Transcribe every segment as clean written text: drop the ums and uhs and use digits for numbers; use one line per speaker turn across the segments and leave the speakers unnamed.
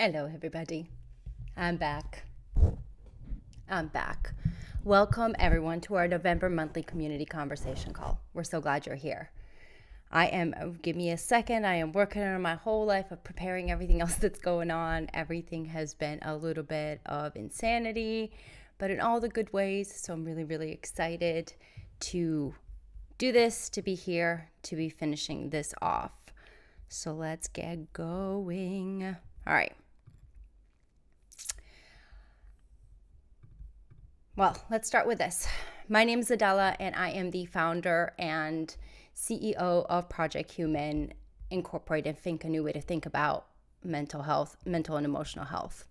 Hello, everybody. I'm back. Welcome, everyone, to our November monthly community conversation call. We're so glad you're here. Give me a second. I am working on my whole life of preparing everything else that's going on. Everything has been a little bit of insanity, but in all the good ways. So I'm really, really excited to do this, to be here, to be finishing this off. So let's get going. All right. Well, let's start with this. My name is Adela, and I am the founder and CEO of Project Human Incorporated. Think a new way to think about mental and emotional health.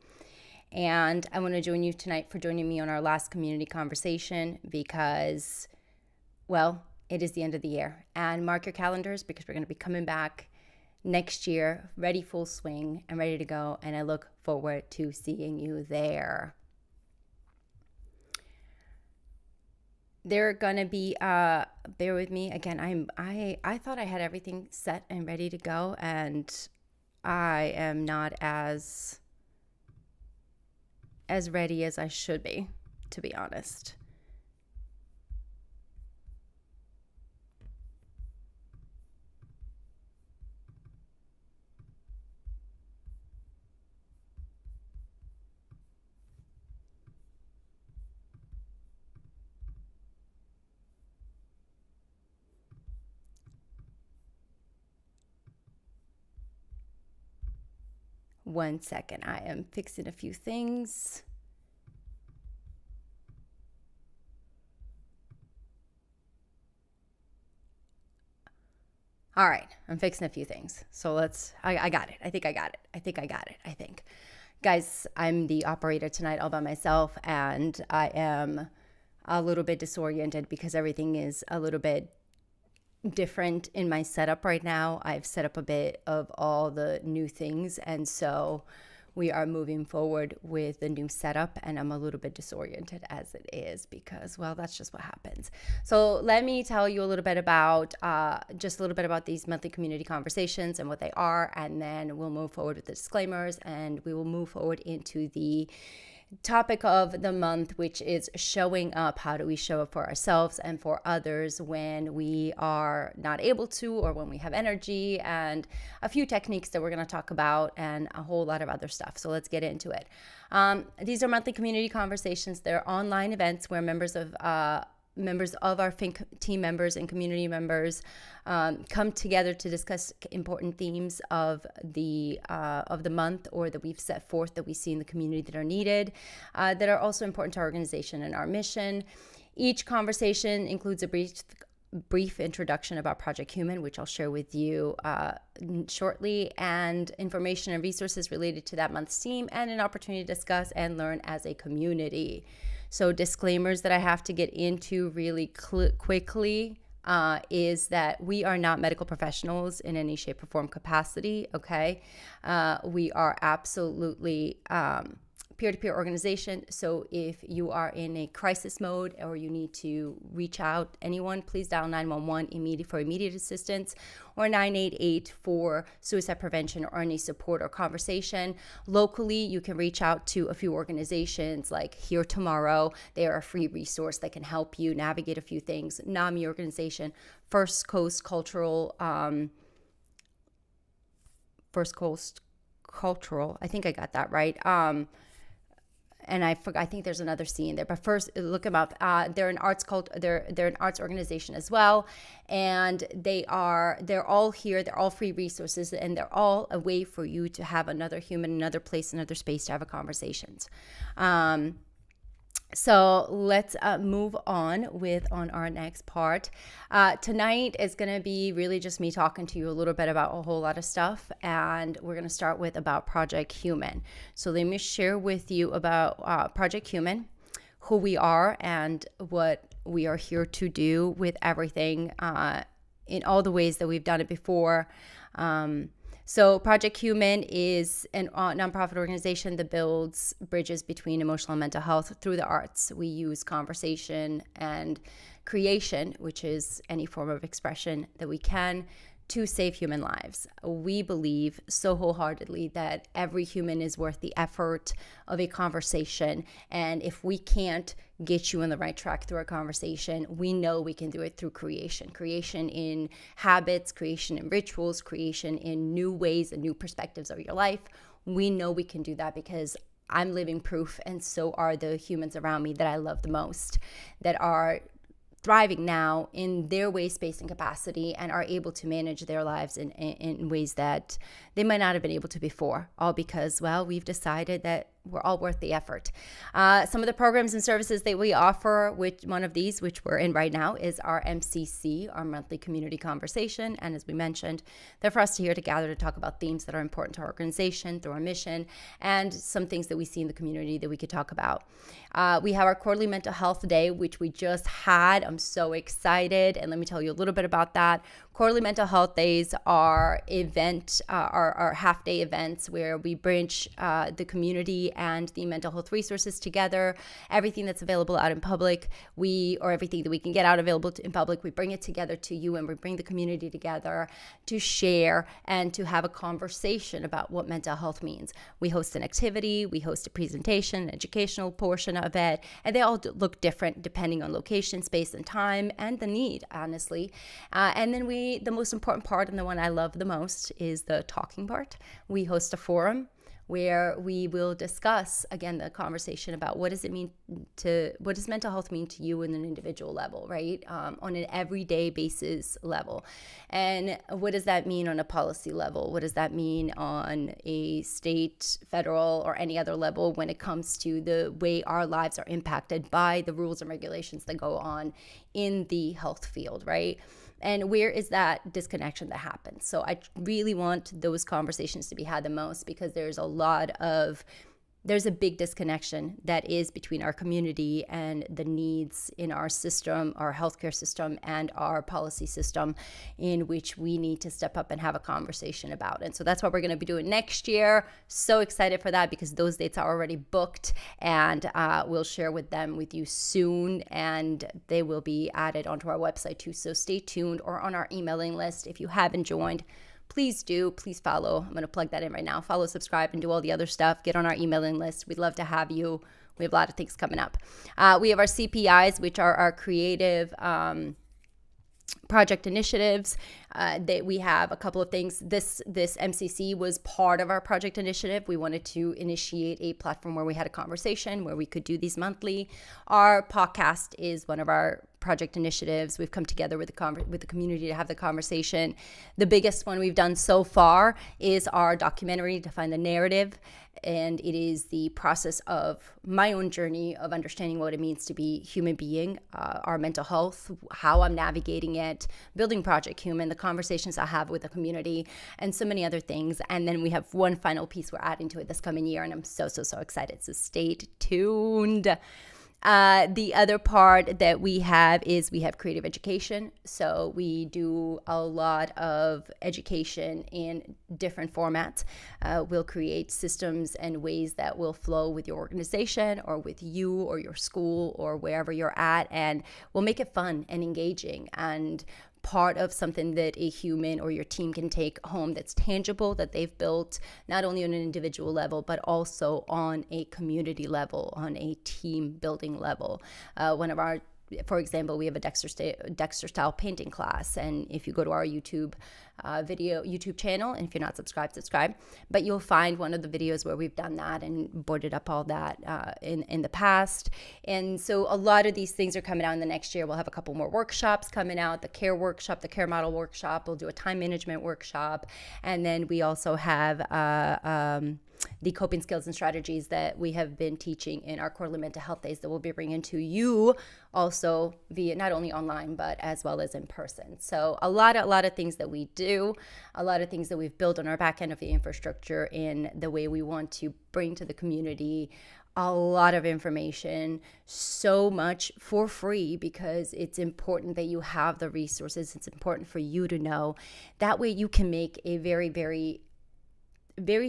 And I want to join you tonight for joining me on our last community conversation because, well, it is the end of the year. And mark your calendars because we're going to be coming back next year, ready full swing and ready to go. And I look forward to seeing you there. They're gonna be bear with me again. I thought I had everything set and ready to go, and I am not as ready as I should be, to be honest. One second, I am fixing a few things. All right, I'm fixing a few things. So I got it. I think I got it. Guys, I'm the operator tonight all by myself, and I am a little bit disoriented because everything is a little bit different in my setup right now. I've set up a bit of all the new things, and so we are moving forward with the new setup, and I'm a little bit disoriented as it is because, well, that's just what happens. So let me tell you a little bit about these monthly community conversations and what they are, and then we'll move forward with the disclaimers, and we will move forward into the topic of the month, which is showing up. How do we show up for ourselves and for others when we are not able to, or when we have energy, and a few techniques that we're going to talk about, and a whole lot of other stuff. So let's get into it. These are monthly community conversations. They're online events where members of our Think team members and community members come together to discuss important themes of the month, or that we've set forth that we see in the community that are needed, that are also important to our organization and our mission. Each conversation includes a brief introduction about Project Human, which I'll share with you shortly, and information and resources related to that month's theme, and an opportunity to discuss and learn as a community. So disclaimers that I have to get into really quickly is that we are not medical professionals in any shape or form capacity, okay? We are absolutely peer-to-peer organization. So if you are in a crisis mode or you need to reach out anyone, please dial 911 for immediate assistance, or 988 for suicide prevention or any support or conversation. Locally, you can reach out to a few organizations like Here Tomorrow. They are a free resource that can help you navigate a few things. NAMI organization, First Coast Cultural, I think I got that right. And I think there's another C in there, but first look them up. They're an arts they're an arts organization as well, and they're all here. They're all free resources, and they're all a way for you to have another human, another place, another space to have a conversations. So let's move on on our next part. Tonight is going to be really just me talking to you a little bit about a whole lot of stuff, and we're going to start with about Project Human. So let me share with you about Project Human, who we are, and what we are here to do with everything in all the ways that we've done it before. So Project Human is a nonprofit organization that builds bridges between emotional and mental health through the arts. We use conversation and creation, which is any form of expression that we can, to save human lives. We believe so wholeheartedly that every human is worth the effort of a conversation. And if we can't get you on the right track through a conversation, we know we can do it through creation in habits, creation in rituals, creation in new ways and new perspectives of your life. We know we can do that because I'm living proof, and so are the humans around me that I love the most, that are thriving now in their way, space, and capacity, and are able to manage their lives in ways that they might not have been able to before, all because, well, we've decided that we're all worth the effort. Some of the programs and services that we offer, which one of these, which we're in right now, is our MCC, our monthly community conversation. And as we mentioned, they're for us to here to gather to talk about themes that are important to our organization through our mission and some things that we see in the community that we could talk about. We have our quarterly mental health day, which we just had. I'm so excited. And let me tell you a little bit about that. Quarterly mental health days are our half-day events where we bridge the community and the mental health resources together. Everything that's available out in public, or everything that we can get out available in public, we bring it together to you, and we bring the community together to share and to have a conversation about what mental health means. We host an activity, we host a presentation, an educational portion of it, and they all look different depending on location, space, and time, and the need, honestly. And then the most important part, and the one I love the most, is the talking part. We host a forum where we will discuss, again, the conversation about what does mental health mean to you on an individual level, right? On an everyday basis level. And what does that mean on a policy level? What does that mean on a state, federal, or any other level when it comes to the way our lives are impacted by the rules and regulations that go on in the health field, right? And where is that disconnection that happens? So I really want those conversations to be had the most, because there's a big disconnection that is between our community and the needs in our system, our healthcare system, and our policy system, in which we need to step up and have a conversation about. And so that's what we're going to be doing next year. So excited for that, because those dates are already booked, and we'll share with you soon, and they will be added onto our website too. So stay tuned, or on our emailing list. If you haven't joined, please follow. I'm going to plug that in right now. Follow, subscribe, and do all the other stuff. Get on our emailing list. We'd love to have you. We have a lot of things coming up. We have our CPIs, which are our creative project initiatives. That we have a couple of things. This MCC was part of our project initiative. We wanted to initiate a platform where we had a conversation, where we could do these monthly. Our podcast is one of our project initiatives. We've come together with the community to have the conversation. The biggest one we've done so far is our documentary, Define the Narrative. And it is the process of my own journey of understanding what it means to be human being, our mental health, how I'm navigating it, building Project Human, the conversations I have with the community, and so many other things. And then we have one final piece we're adding to it this coming year, and I'm so excited. So stay tuned. The other part that we have is we have creative education. So we do a lot of education in different formats. We'll create systems and ways that will flow with your organization or with you or your school or wherever you're at, and we'll make it fun and engaging and part of something that a human or your team can take home that's tangible, that they've built not only on an individual level, but also on a community level, on a team building level. For example, we have a Dexter style painting class, and if you go to our YouTube channel, and if you're not subscribed, but you'll find one of the videos where we've done that and boarded up all that in the past. And so a lot of these things are coming out in the next year. We'll have a couple more workshops coming out, the care workshop, the care model workshop. We'll do a time management workshop, and then we also have the coping skills and strategies that we have been teaching in our quarterly mental health days that we'll be bringing to you also via not only online, but as well as in person. So a lot of things that we do, a lot of things that we've built on our back end of the infrastructure in the way we want to bring to the community a lot of information, so much for free, because it's important that you have the resources. It's important for you to know. That way you can make a very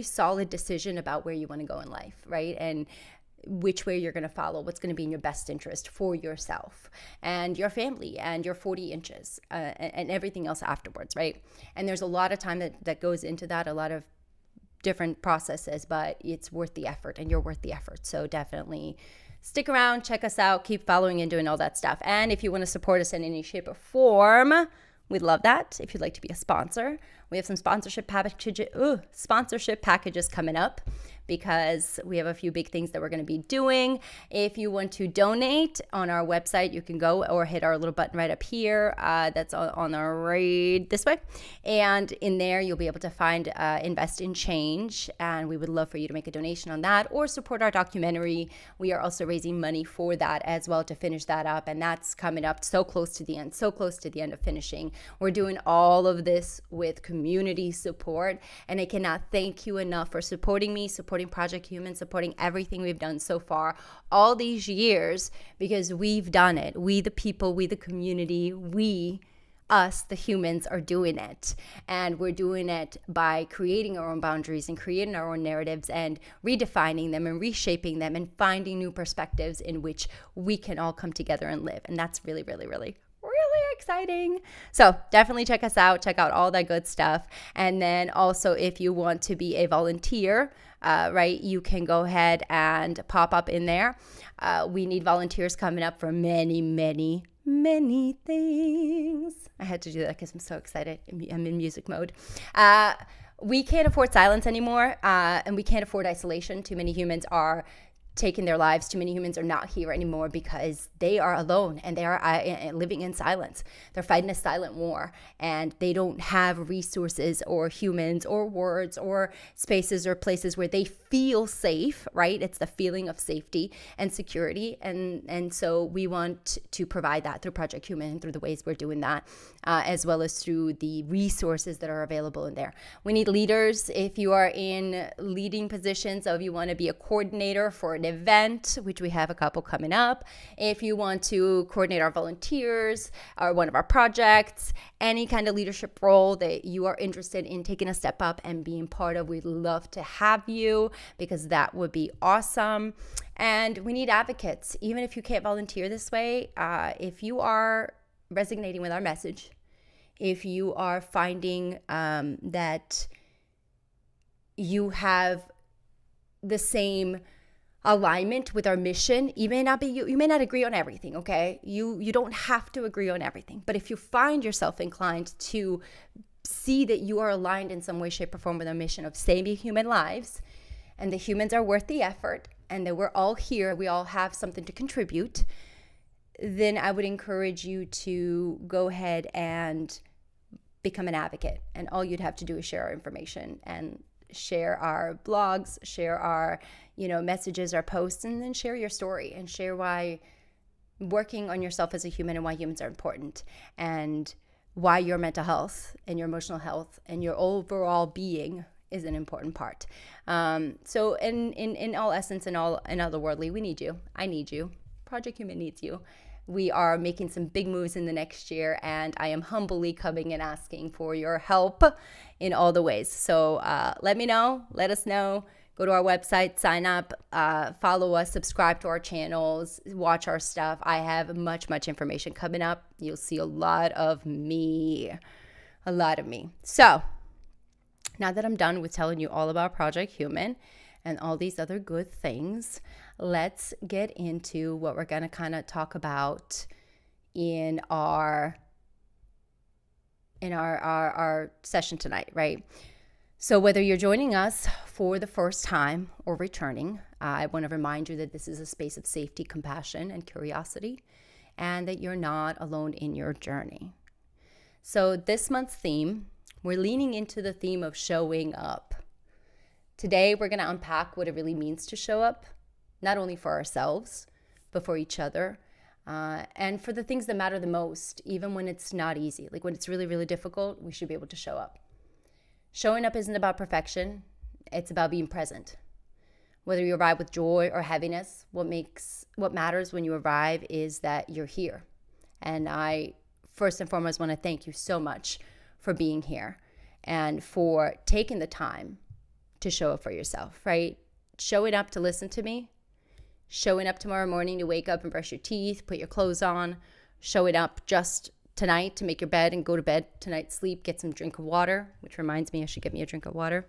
solid decision about where you want to go in life, right? And which way you're going to follow, what's going to be in your best interest for yourself and your family and your 40 inches and everything else afterwards, right? And there's a lot of time that goes into that, a lot of different processes, but it's worth the effort and you're worth the effort. So definitely stick around, check us out, keep following and doing all that stuff. And if you want to support us in any shape or form, we'd love that. If you'd like to be a sponsor, we have some sponsorship packages coming up because we have a few big things that we're going to be doing. If you want to donate on our website, you can go or hit our little button right up here. That's on our right this way. And in there, you'll be able to find Invest in Change. And we would love for you to make a donation on that or support our documentary. We are also raising money for that as well to finish that up. And that's coming up so close to the end of finishing. We're doing all of this with community support. And I cannot thank you enough for supporting me, supporting Project Human, supporting everything we've done so far all these years, because we've done it. We, the people, we, the community, us, the humans, are doing it. And we're doing it by creating our own boundaries and creating our own narratives and redefining them and reshaping them and finding new perspectives in which we can all come together and live. And that's really, really, really exciting. So definitely check us out, check out all that good stuff. And then also, if you want to be a volunteer, right, you can go ahead and pop up in there. We need volunteers coming up for many, many, many things. I had to do that because I'm so excited. I'm in music mode. We can't afford silence anymore, and we can't afford isolation. Too many humans are taking their lives. Too many humans are not here anymore because they are alone and they are living in silence. They're fighting a silent war and they don't have resources or humans or words or spaces or places where they feel safe, right? It's the feeling of safety and security. And so we want to provide that through Project Human and through the ways we're doing that, as well as through the resources that are available in there. We need leaders. If you are in leading positions, so if you want to be a coordinator for an event, which we have a couple coming up, if you want to coordinate our volunteers or one of our projects, any kind of leadership role that you are interested in taking a step up and being part of, we'd love to have you because that would be awesome. And we need advocates. Even if you can't volunteer this way, if you are resonating with our message, if you are finding that you have the same alignment with our mission, you may not agree on everything, okay? You don't have to agree on everything. But if you find yourself inclined to see that you are aligned in some way, shape, or form with our mission of saving human lives, and the humans are worth the effort, and that we're all here, we all have something to contribute, then I would encourage you to go ahead and become an advocate. And all you'd have to do is share our information and share our blogs, share our, messages, our posts, and then share your story and share why working on yourself as a human and why humans are important and why your mental health and your emotional health and your overall being is an important part. So in all essence and all otherworldly, we need you. I need you. Project Human needs you. We are making some big moves in the next year, and I am humbly coming and asking for your help in all the ways. So let me know. Let us know. Go to our website, sign up, follow us, subscribe to our channels, watch our stuff. I have much information coming up. You'll see a lot of me. So now that I'm done with telling you all about Project Human and all these other good things, let's get into what we're going to kind of talk about in our session tonight, right? So whether you're joining us for the first time or returning, I want to remind you that this is a space of safety, compassion, and curiosity, and that you're not alone in your journey. So this month's theme, we're leaning into the theme of showing up. Today, we're going to unpack what it really means to show up, not only for ourselves, but for each other, and for the things that matter the most, even when it's not easy. Like when it's really, really difficult, we should be able to show up. Showing up isn't about perfection. It's about being present. Whether you arrive with joy or heaviness, what matters when you arrive is that you're here. And I, first and foremost, want to thank you so much for being here and for taking the time to show up for yourself, right? Showing up to listen to me, Showing up tomorrow morning to wake up and brush your teeth, put your clothes on. Showing up just tonight to make your bed and go to bed tonight, sleep, get some drink of water, which reminds me I should get me a drink of water.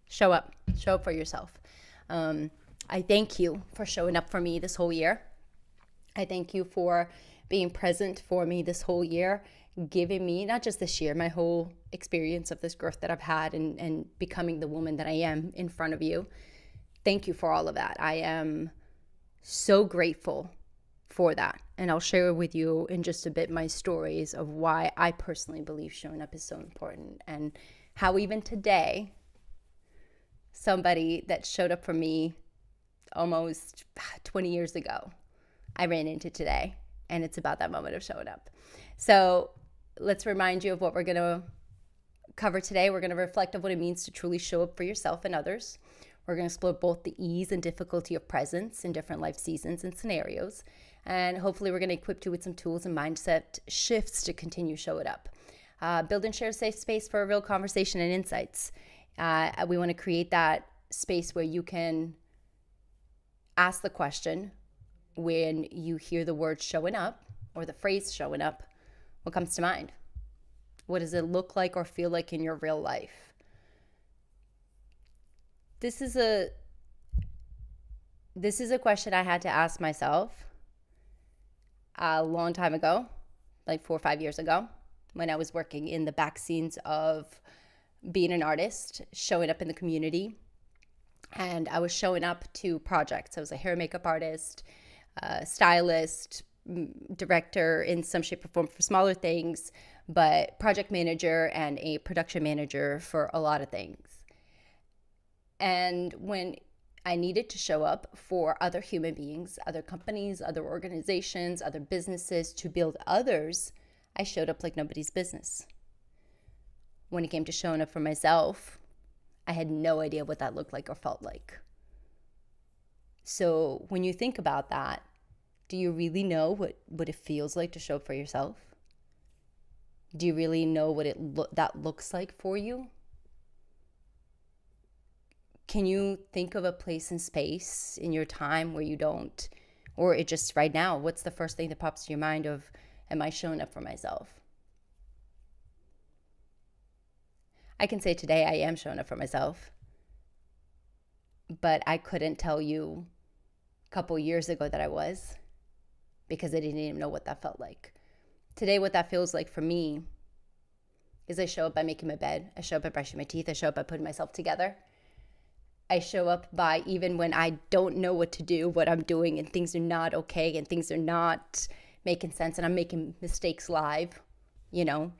Show up for yourself. I thank you for showing up for me this whole year. I thank you for being present for me this whole year, giving me, not just this year, my whole experience of this growth that I've had and becoming the woman that I am in front of you. Thank you for all of that. I am so grateful for that. And I'll share with you in just a bit my stories of why I personally believe showing up is so important, and how even today, somebody that showed up for me almost 20 years ago, I ran into today, and it's about that moment of showing up. So let's remind you of what we're going to cover today. We're going to reflect on what it means to truly show up for yourself and others. We're going to explore both the ease and difficulty of presence in different life seasons and scenarios. And hopefully we're going to equip you with some tools and mindset shifts to continue showing up. Build and share a safe space for a real conversation and insights. We want to create that space where you can ask the question when you hear the word showing up or the phrase showing up, what comes to mind? What does it look like or feel like in your real life? This is a question I had to ask myself a long time ago, like 4 or 5 years ago, when I was working in the back scenes of being an artist, showing up in the community. And I was showing up to projects. I was a hair and makeup artist, stylist, director in some shape or form for smaller things, but project manager and a production manager for a lot of things. And when I needed to show up for other human beings, other companies, other organizations, other businesses, to build others, I showed up like nobody's business. When it came to showing up for myself, I had no idea what that looked like or felt like. So when you think about that, do you really know what it feels like to show up for yourself? Do you really know what that looks like for you? Can you think of a place and space in your time where you don't, or it just right now, what's the first thing that pops to your mind of, am I showing up for myself? I can say today I am showing up for myself, but I couldn't tell you a couple years ago that I was, because I didn't even know what that felt like. Today, what that feels like for me is I show up by making my bed. I show up by brushing my teeth. I show up by putting myself together. I show up by, even when I don't know what to do, what I'm doing, and things are not okay, and things are not making sense, and I'm making mistakes live,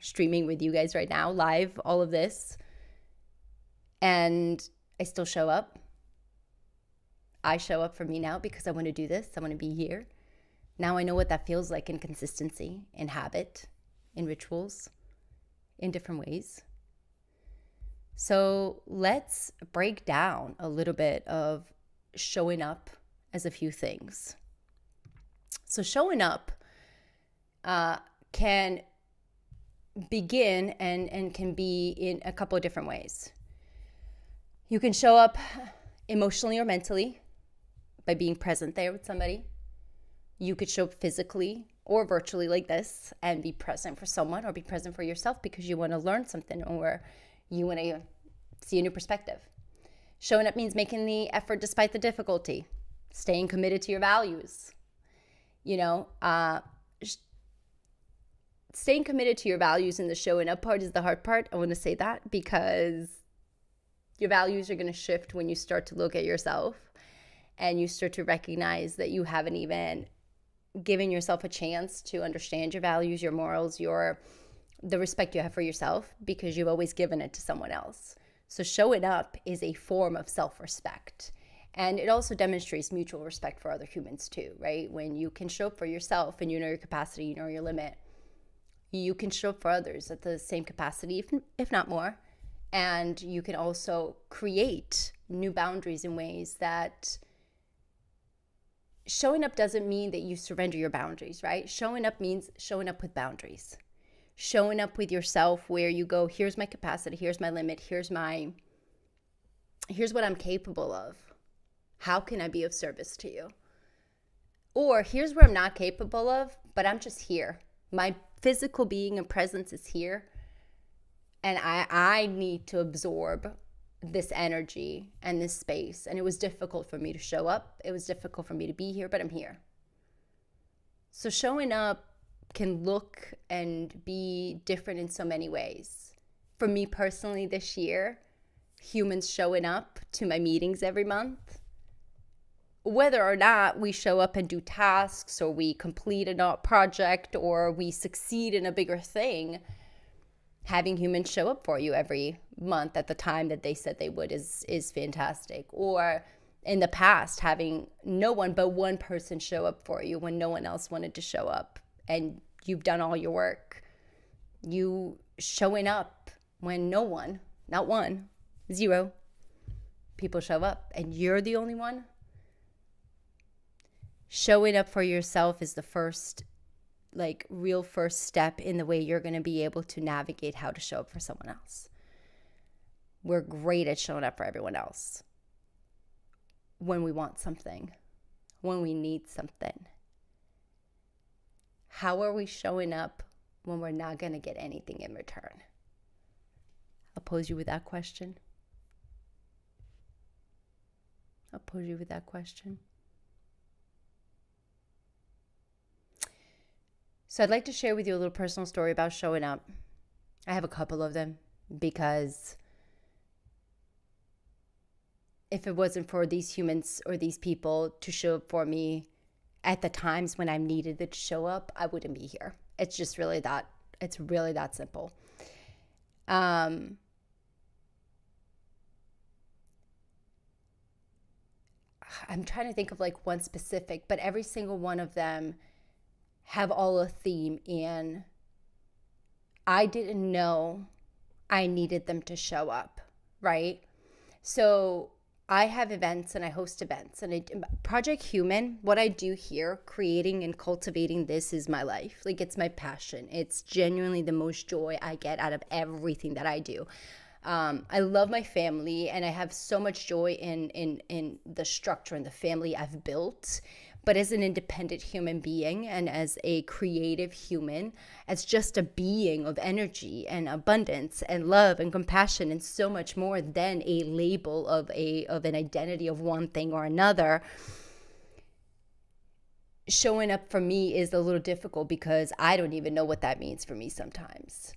streaming with you guys right now, live, all of this. And I still show up. I show up for me now because I want to do this. I want to be here. Now I know what that feels like in consistency, in habit, in rituals, in different ways. So let's break down a little bit of showing up as a few things. So showing up can begin and can be in a couple of different ways. You can show up emotionally or mentally by being present there with somebody. You could show up physically or virtually like this and be present for someone, or be present for yourself because you want to learn something, or you want to see a new perspective. Showing up means making the effort despite the difficulty, staying committed to your values. Staying committed to your values in the showing up part is the hard part. I want to say that because your values are going to shift when you start to look at yourself and you start to recognize that you haven't even given yourself a chance to understand your values, your morals, the respect you have for yourself, because you've always given it to someone else. So showing up is a form of self-respect. And it also demonstrates mutual respect for other humans too, right? When you can show up for yourself and you know your capacity, you know your limit, you can show up for others at the same capacity, if not more. And you can also create new boundaries in ways that showing up doesn't mean that you surrender your boundaries, right? Showing up means showing up with boundaries. Showing up with yourself where you go, here's my capacity, here's my limit, here's my Here's what I'm capable of. How can I be of service to you? Or here's where I'm not capable of, but I'm just here. My physical being and presence is here. And I need to absorb this energy and this space. And it was difficult for me to show up. It was difficult for me to be here, but I'm here. So showing up can look and be different in so many ways. For me personally this year, humans showing up to my meetings every month. Whether or not we show up and do tasks, or we complete a project, or we succeed in a bigger thing, having humans show up for you every month at the time that they said they would is fantastic. Or in the past, having no one but one person show up for you when no one else wanted to show up, and you've done all your work. You showing up when no one, not one, zero people show up, and you're the only one. Showing up for yourself is the first, real first step in the way you're going to be able to navigate how to show up for someone else. We're great at showing up for everyone else when we want something, when we need something. How are we showing up when we're not going to get anything in return? I'll pose you with that question. So I'd like to share with you a little personal story about showing up. I have a couple of them, because if it wasn't for these humans or these people to show up for me at the times when I needed it to show up, I wouldn't be here. It's just really that, it's really that simple. I'm trying to think of one specific, but every single one of them have all a theme in I didn't know I needed them to show up, right? So I have events and I host events, and Project Human, what I do here, creating and cultivating this, is my life. It's my passion. It's genuinely the most joy I get out of everything that I do. I love my family, and I have so much joy in the structure and the family I've built. But as an independent human being, and as a creative human, as just a being of energy and abundance and love and compassion and so much more than a label of an identity of one thing or another, showing up for me is a little difficult, because I don't even know what that means for me sometimes.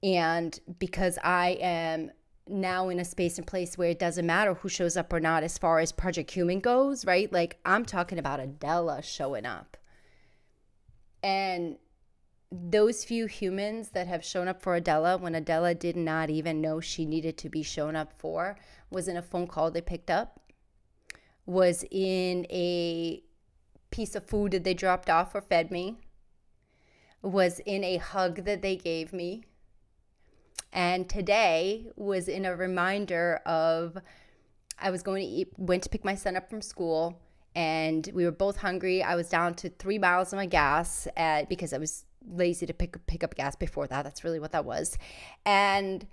And because I am now in a space and place where it doesn't matter who shows up or not as far as Project Human goes, right? I'm talking about Adela showing up. And those few humans that have shown up for Adela when Adela did not even know she needed to be shown up for, was in a phone call they picked up, was in a piece of food that they dropped off or fed me, was in a hug that they gave me, and today was in a reminder of, I was going to eat, went to pick my son up from school, and we were both hungry. I was down to 3 miles of my gas because I was lazy to pick up gas before that. That's really what that was. And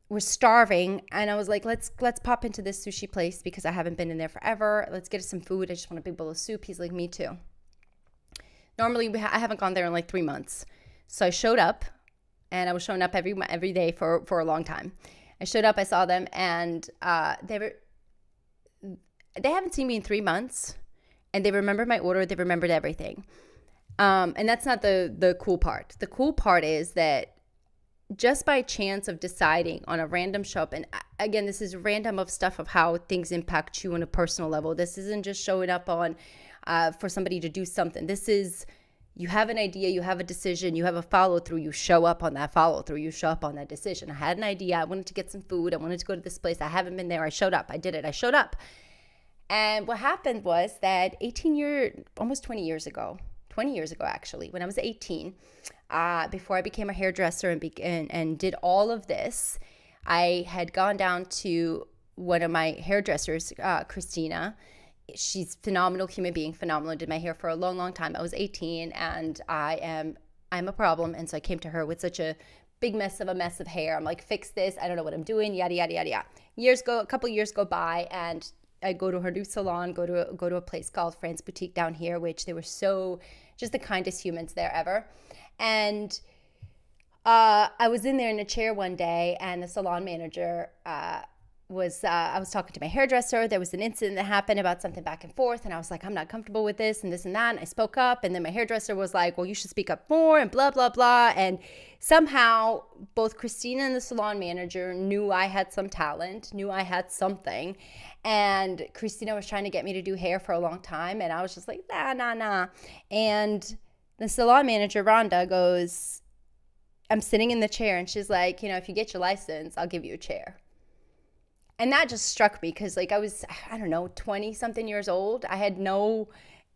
we're starving, and I was like, let's pop into this sushi place because I haven't been in there forever. Let's get us some food. I just want a big bowl of soup. He's like, me too. Normally, I haven't gone there in 3 months. So I showed up. And I was showing up every day for a long time. I showed up, I saw them, and they haven't seen me in 3 months, and they remembered my order. They remembered everything. And that's not the cool part. The cool part is that just by chance of deciding on a random show up, and again, this is random of stuff of how things impact you on a personal level. This isn't just showing up on for somebody to do something. This is, you have an idea, you have a decision, you have a follow-through, you show up on that follow-through, you show up on that decision. I had an idea, I wanted to get some food, I wanted to go to this place, I haven't been there, I showed up, I did it, I showed up. And what happened was that almost 20 years ago actually, when I was 18, before I became a hairdresser and did all of this, I had gone down to one of my hairdressers, Christina. She's a phenomenal human being, phenomenal. Did my hair for a long, long time. I was 18, and I'm a problem. And so I came to her with such a big mess of hair. I'm like, fix this. I don't know what I'm doing. Yada, yada, yada, yada. A couple years go by, and I go to her new salon, go to a place called Fran's Boutique down here, which they were so just the kindest humans there ever. And I was in there in a chair one day, and the salon manager I was talking to my hairdresser. There was an incident that happened about something back and forth, and I was like, I'm not comfortable with this and this and that. And I spoke up, and then my hairdresser was like, well, you should speak up more, and blah, blah, blah. And somehow both Christina and the salon manager knew I had some talent, knew I had something. And Christina was trying to get me to do hair for a long time, and I was just like, nah. And the salon manager, Rhonda, goes, I'm sitting in the chair, and she's like, if you get your license, I'll give you a chair. And that just struck me because, I was, 20-something years old. I had no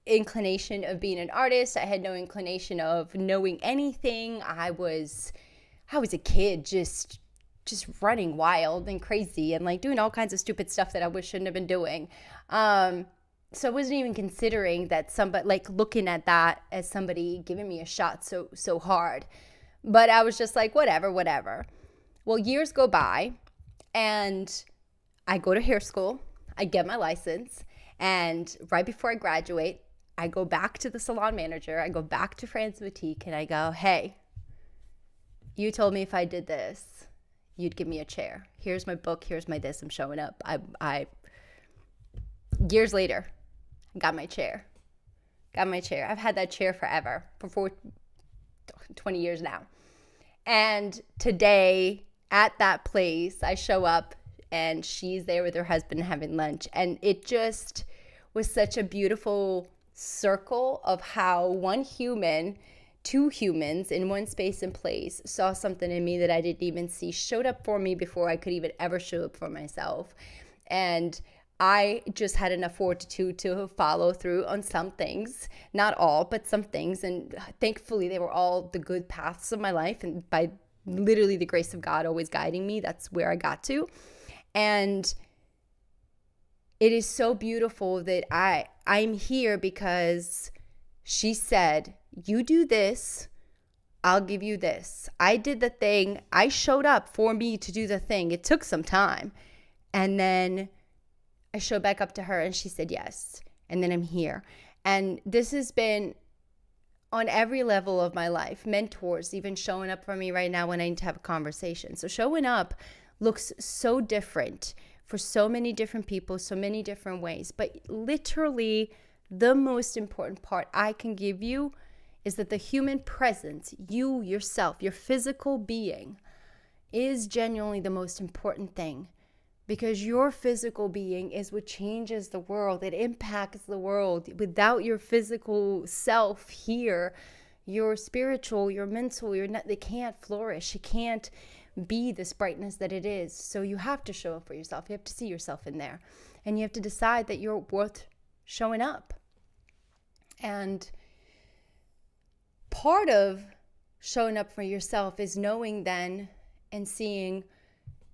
inclination of being an artist. I had no inclination of knowing anything. I was a kid just running wild and crazy and, doing all kinds of stupid stuff that I shouldn't have been doing. So I wasn't even considering that somebody, looking at that as somebody giving me a shot so hard. But I was just like, whatever. Well, years go by, and I go to hair school. I get my license. And right before I graduate, I go back to the salon manager. I go back to Fran's Boutique, and I go, hey, you told me if I did this, you'd give me a chair. Here's my book. Here's my this. I'm showing up. Years later, I got my chair. I've had that chair forever, for 20 years now. And today at that place, I show up, and she's there with her husband having lunch. And it just was such a beautiful circle of how two humans in one space and place saw something in me that I didn't even see, showed up for me before I could even ever show up for myself. And I just had enough fortitude to follow through on some things, not all, but some things. And thankfully, they were all the good paths of my life. And by literally the grace of God always guiding me, that's where I got to. And it is so beautiful that I'm here because she said, you do this, I'll give you this. I did the thing. I showed up for me to do the thing. It took some time. And then I showed back up to her, and she said yes. And then I'm here. And this has been on every level of my life. Mentors even showing up for me right now when I need to have a conversation. So showing up looks so different for so many different people, so many different ways. But literally, the most important part I can give you is that the human presence, you, yourself, your physical being, is genuinely the most important thing. Because your physical being is what changes the world. It impacts the world. Without your physical self here, your spiritual, your mental, they can't flourish. It can't be this brightness that it is. So you have to show up for yourself. You have to see yourself in there. And you have to decide that you're worth showing up. And part of showing up for yourself is knowing then and seeing,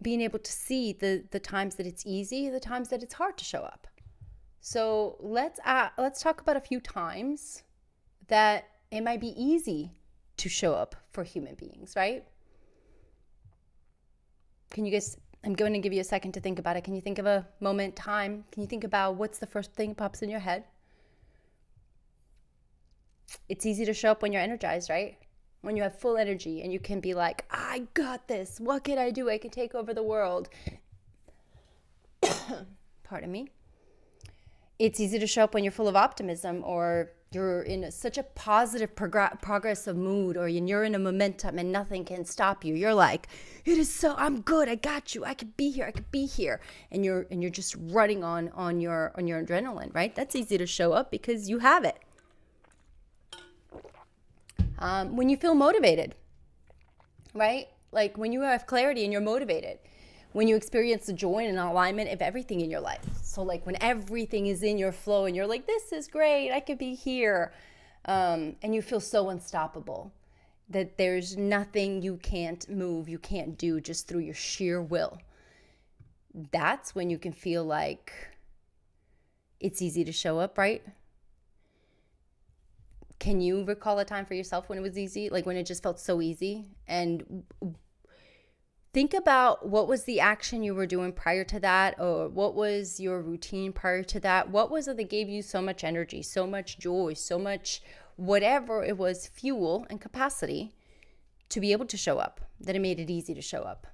being able to see the times that it's easy, the times that it's hard to show up. So let's talk about a few times that it might be easy to show up for human beings, right? Can you guys, I'm going to give you a second to think about it. Can you think of a moment, time? Can you think about what's the first thing that pops in your head? It's easy to show up when you're energized, right? When you have full energy and you can be like, I got this. What can I do? I can take over the world. Pardon me. It's easy to show up when you're full of optimism, or you're in such a positive progressive mood, or you're in a momentum and nothing can stop you. You're like, I'm good. I got you. I could be here. And you're just running on your adrenaline, right? That's easy to show up because you have it. When you feel motivated, right? Like when you have clarity and you're motivated, when you experience the joy and alignment of everything in your life. So like when everything is in your flow and you're like, this is great, I could be here. And you feel so unstoppable that there's nothing you can't move, you can't do just through your sheer will. That's when you can feel like it's easy to show up, right? Can you recall a time for yourself when it was easy? Like when it just felt so easy? And think about what was the action you were doing prior to that, or what was your routine prior to that? What was it that gave you so much energy, so much joy, so much whatever it was, fuel and capacity to be able to show up, that it made it easy to show up?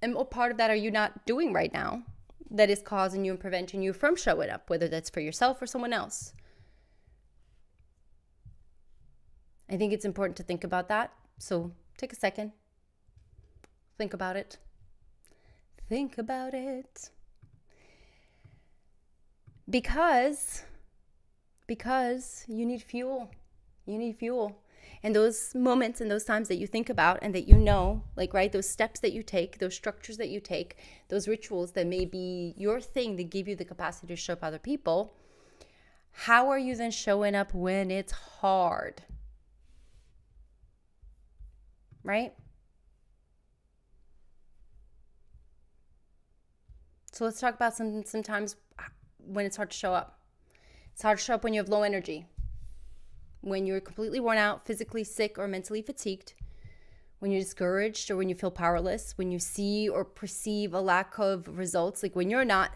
And what part of that are you not doing right now that is causing you and preventing you from showing up, whether that's for yourself or someone else? I think it's important to think about that. So take a second. Think about it. Think about it. Because you need fuel. You need fuel. And those moments and those times that you think about and that you know, like, right, those steps that you take, those structures that you take, those rituals that may be your thing that give you the capacity to show up other people, how are you then showing up when it's hard? Right? So let's talk about sometimes when it's hard to show up. It's hard to show up when you have low energy, when you're completely worn out, physically sick or mentally fatigued, when you're discouraged or when you feel powerless, when you see or perceive a lack of results, like when you're not.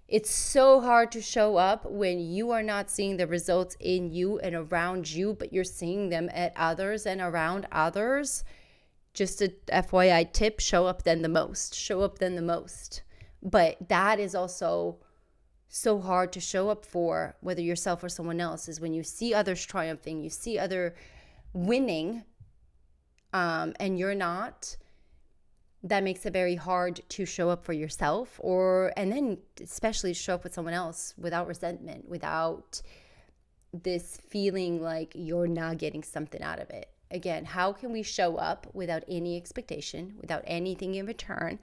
It's so hard to show up when you are not seeing the results in you and around you, but you're seeing them at others and around others. Just a FYI tip, show up then the most. Show up then the most. But that is also so hard to show up for, whether yourself or someone else, is when you see others triumphing, you see other winning, and you're not. That makes it very hard to show up for yourself, and then especially to show up with someone else without resentment, without this feeling like you're not getting something out of it. Again, how can we show up without any expectation, without anything in return?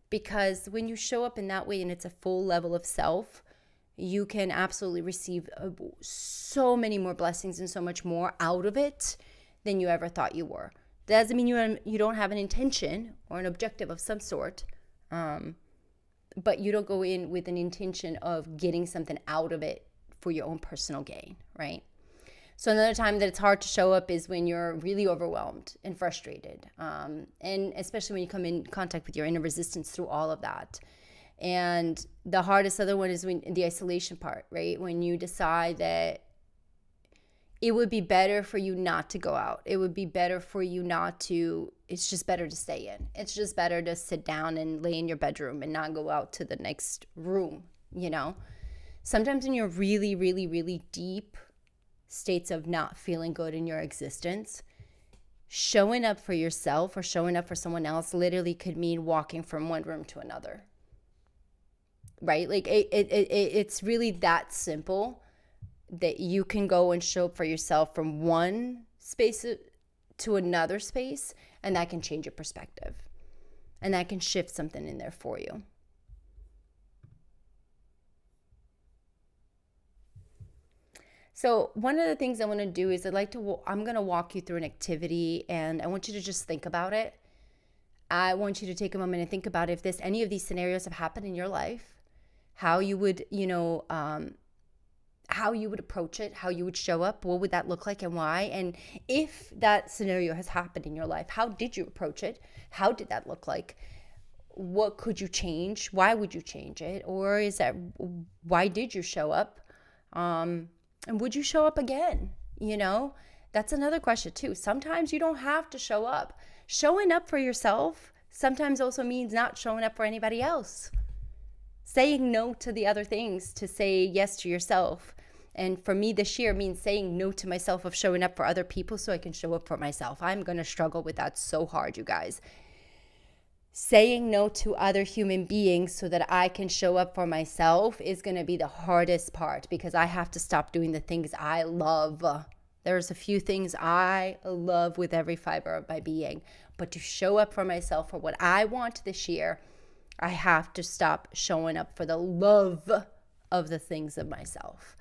Because when you show up in that way and it's a full level of self, you can absolutely receive so many more blessings and so much more out of it than you ever thought you were. That doesn't mean you don't have an intention or an objective of some sort, but you don't go in with an intention of getting something out of it for your own personal gain, right? So another time that it's hard to show up is when you're really overwhelmed and frustrated, and especially when you come in contact with your inner resistance through all of that. And the hardest other one is when the isolation part, right? When you decide that it would be better for you not to go out. It would be better for you not to, it's just better to stay in. It's just better to sit down and lay in your bedroom and not go out to the next room, you know? Sometimes when you're really, really, really deep states of not feeling good in your existence, showing up for yourself or showing up for someone else literally could mean walking from one room to another, right? Like it's really that simple, that you can go and show up for yourself from one space to another space, and that can change your perspective, and that can shift something in there for you. So one of the things I want to do is I'm going to walk you through an activity, and I want you to just think about it. I want you to take a moment and think about if any of these scenarios have happened in your life, how you would, how you would approach it, how you would show up, what would that look like and why? And if that scenario has happened in your life, how did you approach it? How did that look like? What could you change? Why would you change it? Or why did you show up? And would you show up again? That's another question too. Sometimes you don't have to show up. Showing up for yourself sometimes also means not showing up for anybody else. Saying no to the other things to say yes to yourself. And for me this year means saying no to myself of showing up for other people so I can show up for myself. I'm going to struggle with that so hard, you guys. Saying no to other human beings so that I can show up for myself is going to be the hardest part, because I have to stop doing the things I love. There's a few things I love with every fiber of my being, but to show up for myself for what I want this year, I have to stop showing up for the love of the things of myself.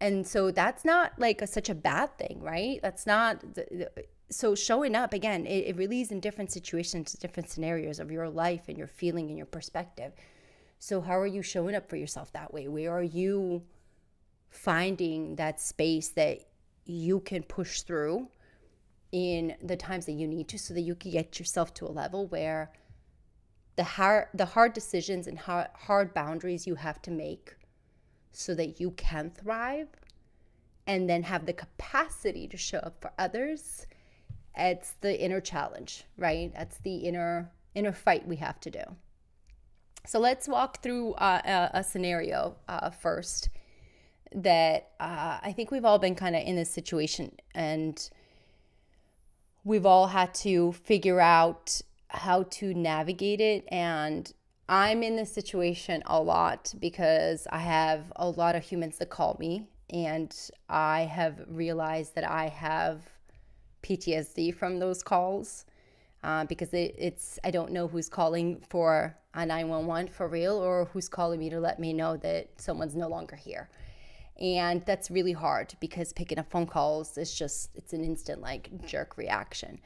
And so that's not like such a bad thing, right? That's not... So showing up, again, it really is in different situations, different scenarios of your life and your feeling and your perspective. So how are you showing up for yourself that way? Where are you finding that space that you can push through in the times that you need to, so that you can get yourself to a level where the hard decisions and hard boundaries you have to make so that you can thrive and then have the capacity to show up for others. It's the inner challenge, right? That's the inner fight we have to do. So let's walk through a scenario first that I think we've all been kind of in this situation, and we've all had to figure out how to navigate it. And I'm in this situation a lot because I have a lot of humans that call me, and I have realized that I have PTSD from those calls because I don't know who's calling for a 911 for real, or who's calling me to let me know that someone's no longer here. And that's really hard because picking up phone calls is it's an instant like jerk reaction.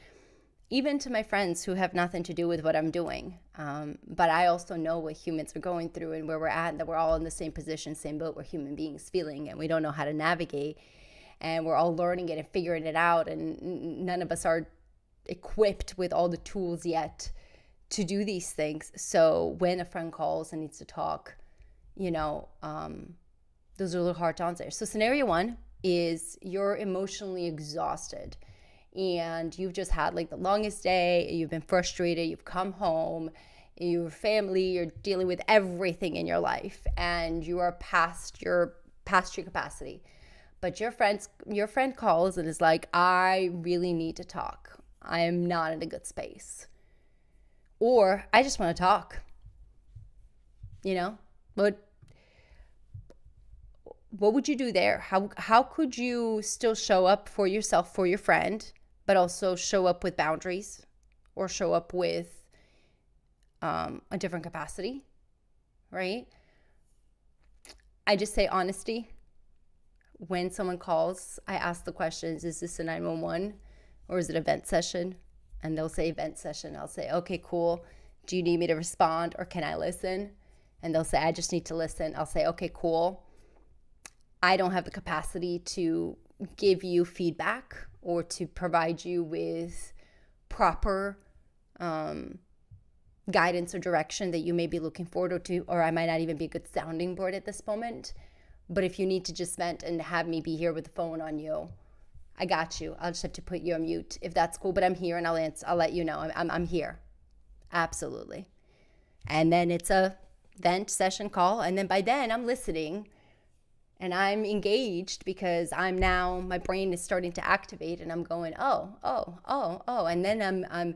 Even to my friends who have nothing to do with what I'm doing. But I also know what humans are going through and where we're at, and that we're all in the same position, same boat, we're human beings feeling, and we don't know how to navigate. And we're all learning it and figuring it out, and none of us are equipped with all the tools yet to do these things. So when a friend calls and needs to talk, those are a little hard to answer. So scenario one is you're emotionally exhausted and you've just had like the longest day, you've been frustrated, you've come home, your family, you're dealing with everything in your life, and you are past your capacity. But your friend calls and is like, I really need to talk. I am not in a good space. Or I just want to talk. What would you do there? How could you still show up for yourself, for your friend, but also show up with boundaries or show up with a different capacity, right? I just say honesty. When someone calls, I ask the questions, is this a 911 or is it a vent session? And they'll say vent session. I'll say, okay, cool. Do you need me to respond or can I listen? And they'll say, I just need to listen. I'll say, okay, cool. I don't have the capacity to give you feedback or to provide you with proper guidance or direction that you may be looking forward to, or I might not even be a good sounding board at this moment. But if you need to just vent and have me be here with the phone on you, I got you. I'll just have to put you on mute if that's cool. But I'm here and I'll answer. I'll let you know I'm here. Absolutely. And then it's a vent session call. And then by then I'm listening and I'm engaged because my brain is starting to activate and I'm going, oh. And then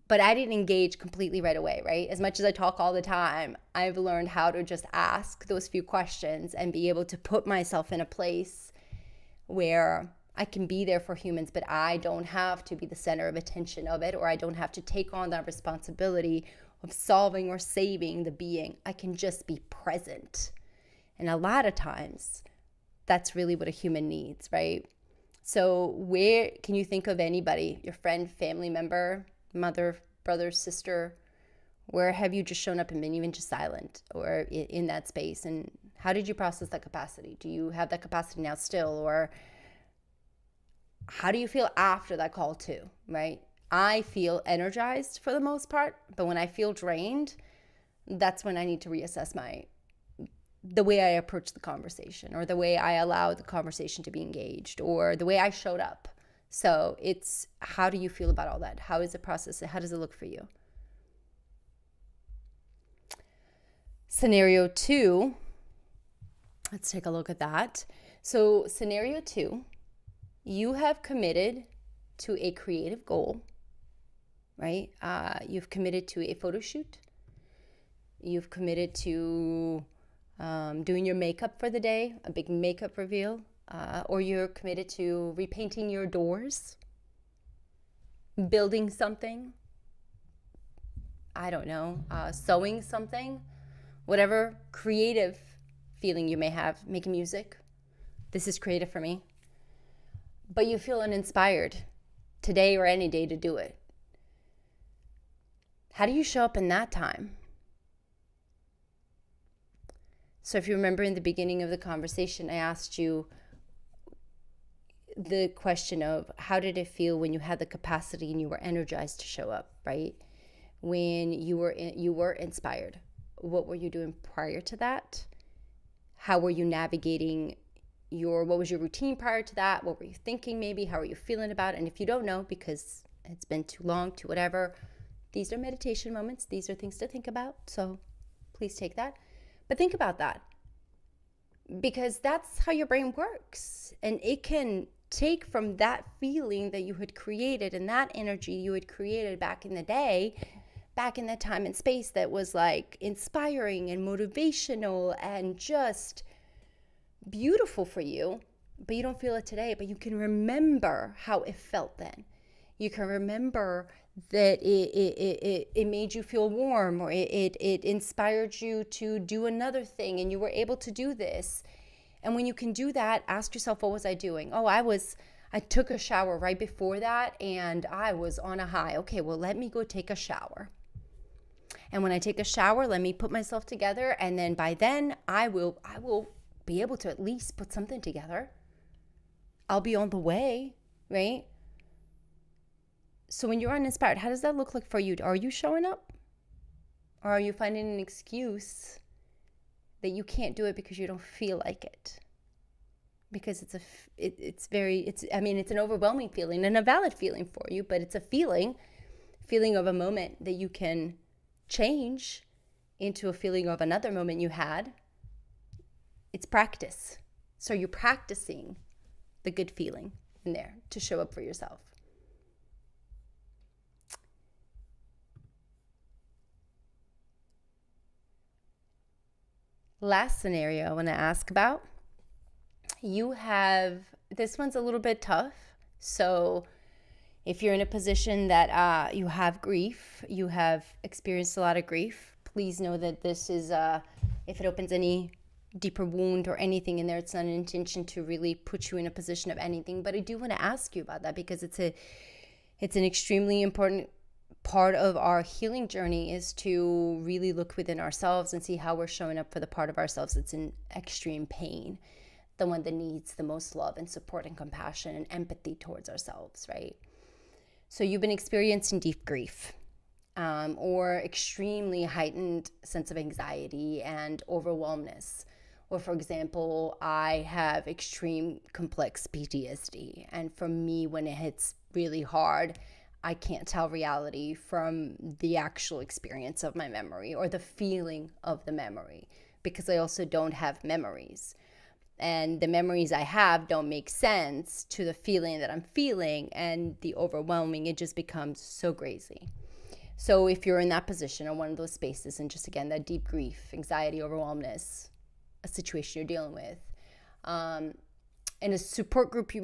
but I didn't engage completely right away, right? As much as I talk all the time, I've learned how to just ask those few questions and be able to put myself in a place where I can be there for humans, but I don't have to be the center of attention of it, or I don't have to take on that responsibility of solving or saving the being. I can just be present. And a lot of times, that's really what a human needs, right? So where can you think of anybody, your friend, family member, mother, brother, sister, where have you just shown up and been even just silent or in that space? And how did you process that capacity? Do you have that capacity now still? Or how do you feel after that call too, right? I feel energized for the most part, but when I feel drained, that's when I need to reassess the way I approach the conversation, or the way I allow the conversation to be engaged, or the way I showed up. So it's, how do you feel about all that? How is the process? How does it look for you? Scenario two, let's take a look at that. So scenario two, you have committed to a creative goal, right? You've committed to a photo shoot. You've committed to doing your makeup for the day, a big makeup reveal. Or you're committed to repainting your doors, building something, I don't know, sewing something, whatever creative feeling you may have, making music. This is creative for me. But you feel uninspired today or any day to do it. How do you show up in that time? So if you remember in the beginning of the conversation, I asked you the question of how did it feel when you had the capacity and you were energized to show up, right? When you were inspired. What were you doing prior to that? How were you navigating what was your routine prior to that? What were you thinking maybe? How are you feeling about it? And if you don't know because it's been too long, to whatever, these are meditation moments. These are things to think about. So please take that. But think about that, because that's how your brain works. And it can take from that feeling that you had created and that energy you had created back in the day, back in that time and space that was like inspiring and motivational and just beautiful for you, but you don't feel it today, but you can remember how it felt then. You can remember that it made you feel warm, or it inspired you to do another thing, and you were able to do this. And when you can do that, ask yourself, what was I doing? Oh, I took a shower right before that and I was on a high. Okay, well, let me go take a shower. And when I take a shower, let me put myself together, and then by then I will be able to at least put something together. I'll be on the way, right? So when you're uninspired, how does that look like for you? Are you showing up? Or are you finding an excuse that you can't do it because you don't feel like it? Because it's an overwhelming feeling and a valid feeling for you, but it's a feeling of a moment that you can change into a feeling of another moment you had. It's practice. So you're practicing the good feeling in there to show up for yourself. Last scenario I want to ask about. This one's a little bit tough. So if you're in a position that you have grief, you have experienced a lot of grief, please know that this is, if it opens any deeper wound or anything in there, it's not an intention to really put you in a position of anything. But I do want to ask you about that, because it's an extremely important part of our healing journey, is to really look within ourselves and see how we're showing up for the part of ourselves that's in extreme pain, the one that needs the most love and support and compassion and empathy towards ourselves, right? So you've been experiencing deep grief, or extremely heightened sense of anxiety and overwhelmness. Or for example, I have extreme complex PTSD. And for me, when it hits really hard, I can't tell reality from the actual experience of my memory or the feeling of the memory, because I also don't have memories. And the memories I have don't make sense to the feeling that I'm feeling, and the overwhelming, it just becomes so crazy. So if you're in that position or one of those spaces, and just again, that deep grief, anxiety, overwhelmness, a situation you're dealing with, in a support group you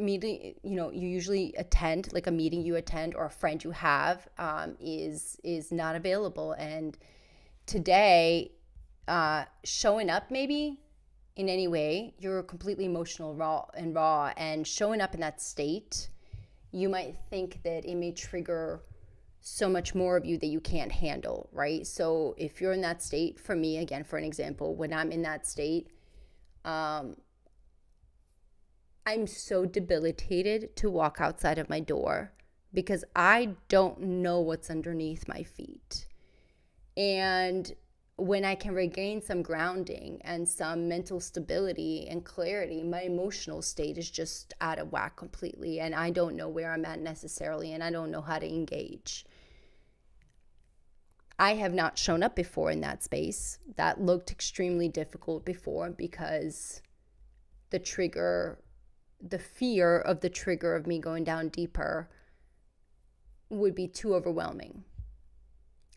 usually attend, like a meeting you attend or a friend you have, is not available. And today, showing up maybe in any way, you're completely emotional, raw, and showing up in that state, you might think that it may trigger so much more of you that you can't handle, right? So if you're in that state, for me, again, for an example, when I'm in that state, I'm so debilitated to walk outside of my door, because I don't know what's underneath my feet. And when I can regain some grounding and some mental stability and clarity, my emotional state is just out of whack completely. And I don't know where I'm at necessarily, and I don't know how to engage. I have not shown up before in that space. That looked extremely difficult before, because the fear of the trigger of me going down deeper would be too overwhelming.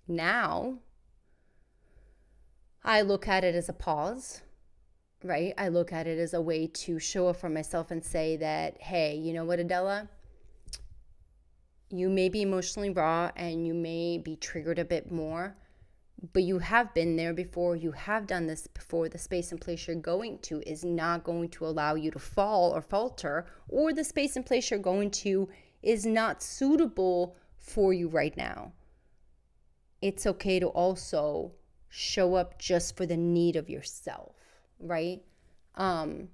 Now, I look at it as a pause, right? I look at it as a way to show up for myself and say that, hey, you know what, Adela? You may be emotionally raw and you may be triggered a bit more, but you have been there before. You have done this before. The space and place you're going to is not going to allow you to fall or falter, or the space and place you're going to is not suitable for you right now. It's okay to also show up just for the need of yourself, right? Um,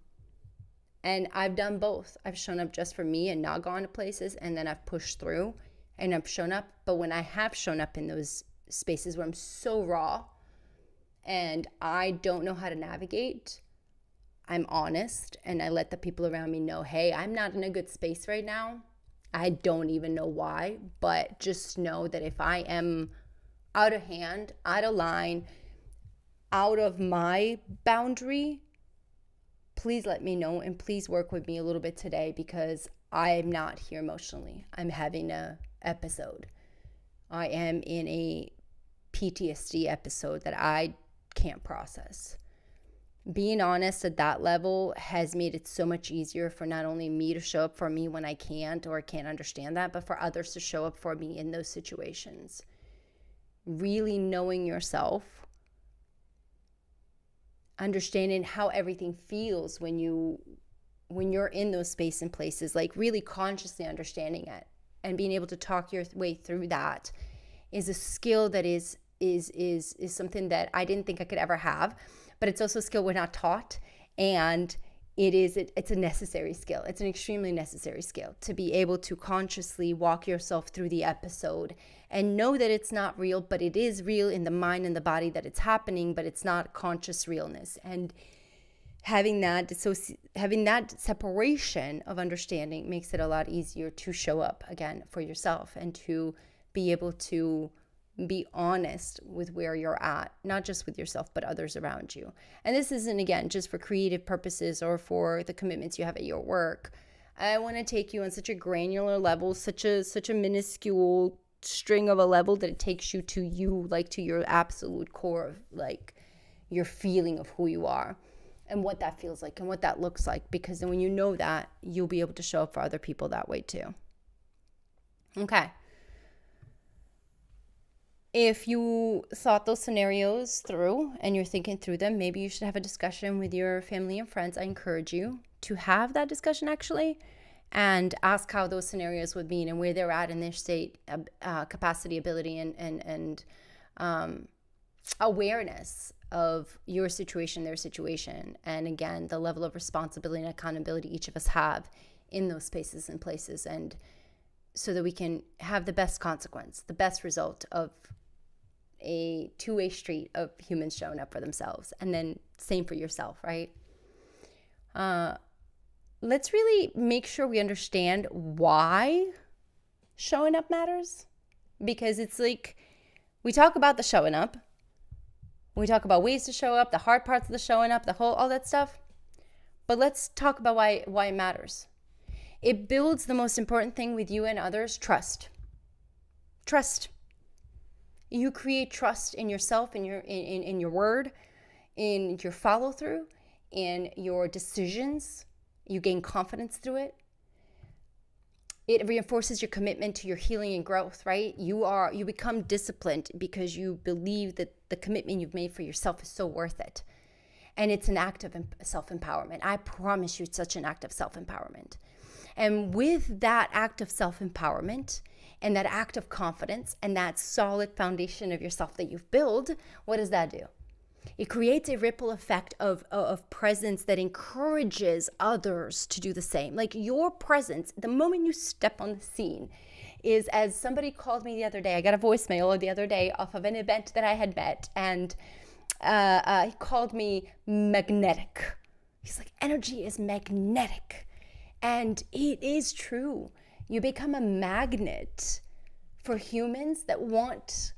and I've done both. I've shown up just for me and not gone to places, and then I've pushed through and I've shown up. But when I have shown up in those spaces where I'm so raw and I don't know how to navigate, I'm honest and I let the people around me know, hey, I'm not in a good space right now. I don't even know why, but just know that if I am out of hand, out of line, out of my boundary, please let me know and please work with me a little bit today because I'm not here emotionally. I'm having a episode. I am in a PTSD episode that I can't process. Being honest at that level has made it so much easier for not only me to show up for me when I can't or can't understand that, but for others to show up for me in those situations. Really knowing yourself, understanding how everything feels when you're in those space and places, like really consciously understanding it and being able to talk your way through that is a skill that is something that I didn't think I could ever have, but it's also a skill we're not taught, and it's a necessary skill. It's an extremely necessary skill to be able to consciously walk yourself through the episode and know that it's not real, but it is real in the mind and the body that it's happening, but it's not conscious realness. And having that separation of understanding makes it a lot easier to show up again for yourself and to be able to be honest with where you're at, not just with yourself, but others around you. And this isn't, again, just for creative purposes or for the commitments you have at your work. I want to take you on such a granular level, such a minuscule string of a level that it takes you to like to your absolute core of like your feeling of who you are and what that feels like and what that looks like. Because then when you know that, you'll be able to show up for other people that way too. Okay. If you thought those scenarios through and you're thinking through them, maybe you should have a discussion with your family and friends. I encourage you to have that discussion actually and ask how those scenarios would mean and where they're at in their state, capacity, ability, and awareness of your situation, their situation. And again, the level of responsibility and accountability each of us have in those spaces and places, and so that we can have the best consequence, the best result of a two-way street of humans showing up for themselves. And then same for yourself, right? Let's really make sure we understand why showing up matters. Because it's like, we talk about the showing up. We talk about ways to show up, the hard parts of the showing up, all that stuff. But let's talk about why it matters. It builds the most important thing with you and others, trust. Trust. You create trust in yourself, in your word, in your follow through, in your decisions. You gain confidence through it. It reinforces your commitment to your healing and growth, right? You become disciplined because you believe that the commitment you've made for yourself is so worth it. And it's an act of self-empowerment. I promise you it's such an act of self-empowerment. And with that act of self-empowerment and that act of confidence and that solid foundation of yourself that you've built, what does that do? It creates a ripple effect of presence that encourages others to do the same. Like your presence, the moment you step on the scene, is, as somebody called me the other day, I got a voicemail the other day off of an event that I had met, and he called me magnetic. He's like, energy is magnetic. And it is true. You become a magnet for humans that want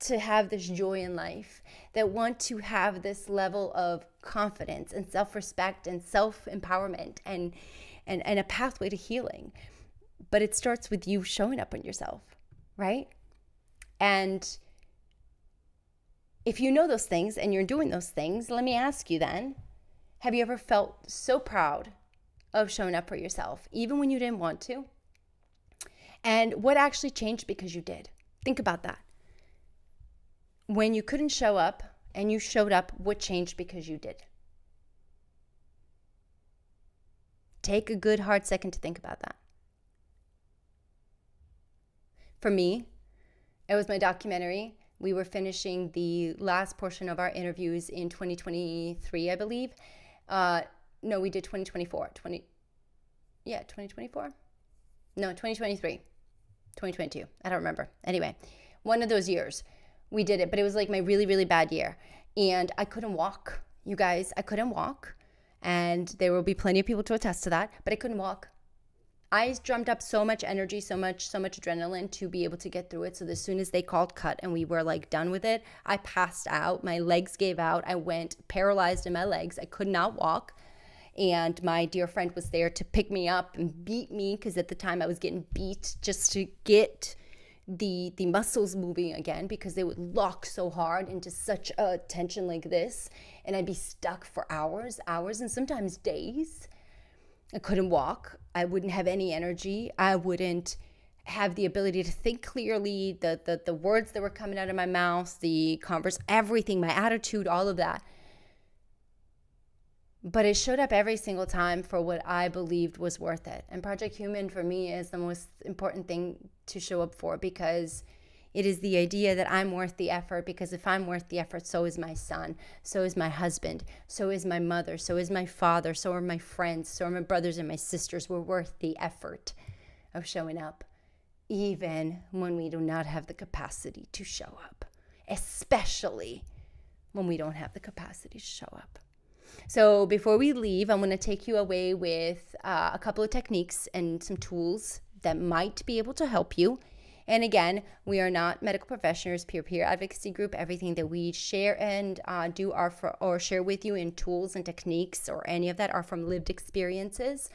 to have this joy in life, that want to have this level of confidence and self-respect and self-empowerment and a pathway to healing. But it starts with you showing up on yourself, right? And if you know those things and you're doing those things, let me ask you then, have you ever felt so proud of showing up for yourself, even when you didn't want to? And what actually changed because you did? Think about that. When you couldn't show up and you showed up, what changed because you did? Take a good hard second to think about that. For me, it was my documentary We were finishing the last portion of our interviews in 2023, I believe. No, we did 2024. 2024? No, 2023. 2022. I don't remember. Anyway, one of those years we did it, but it was like my really, really bad year. And I couldn't walk. You guys, I couldn't walk. And there will be plenty of people to attest to that, but I couldn't walk. I drummed up so much energy, so much adrenaline to be able to get through it. So as soon as they called cut and we were like done with it, I passed out. My legs gave out. I went paralyzed in my legs. I could not walk. And my dear friend was there to pick me up and beat me, because at the time I was getting beat just to get the muscles moving again, because they would lock so hard into such a tension like this, and I'd be stuck for hours and sometimes days. I couldn't walk. I wouldn't have any energy. I wouldn't have the ability to think clearly. The words that were coming out of my mouth, the converse, everything, my attitude, all of that. But it showed up every single time for what I believed was worth it. And Project Human for me is the most important thing to show up for, because it is the idea that I'm worth the effort, because if I'm worth the effort, so is my son, so is my husband, so is my mother, so is my father, so are my friends, so are my brothers and my sisters. We're worth the effort of showing up, even when we do not have the capacity to show up, especially when we don't have the capacity to show up. So before we leave, I'm going to take you away with a couple of techniques and some tools that might be able to help you. And again, we are not medical professionals, peer advocacy group. Everything that we share and do or share with you in tools and techniques or any of that are from lived experiences.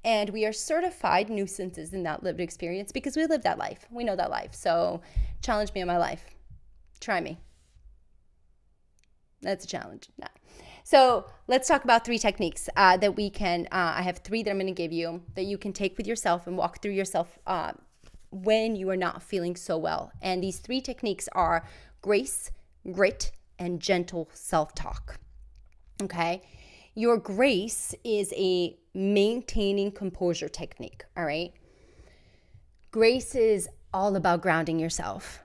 And we are certified nuisances in that lived experience because we live that life. We know that life. So challenge me on my life. Try me. That's a challenge. No. So let's talk about 3 techniques that we can, I have 3 that I'm going to give you that you can take with yourself and walk through yourself when you are not feeling so well. And these 3 techniques are grace, grit, and gentle self-talk. Okay? Your grace is a maintaining composure technique, all right? Grace is all about grounding yourself.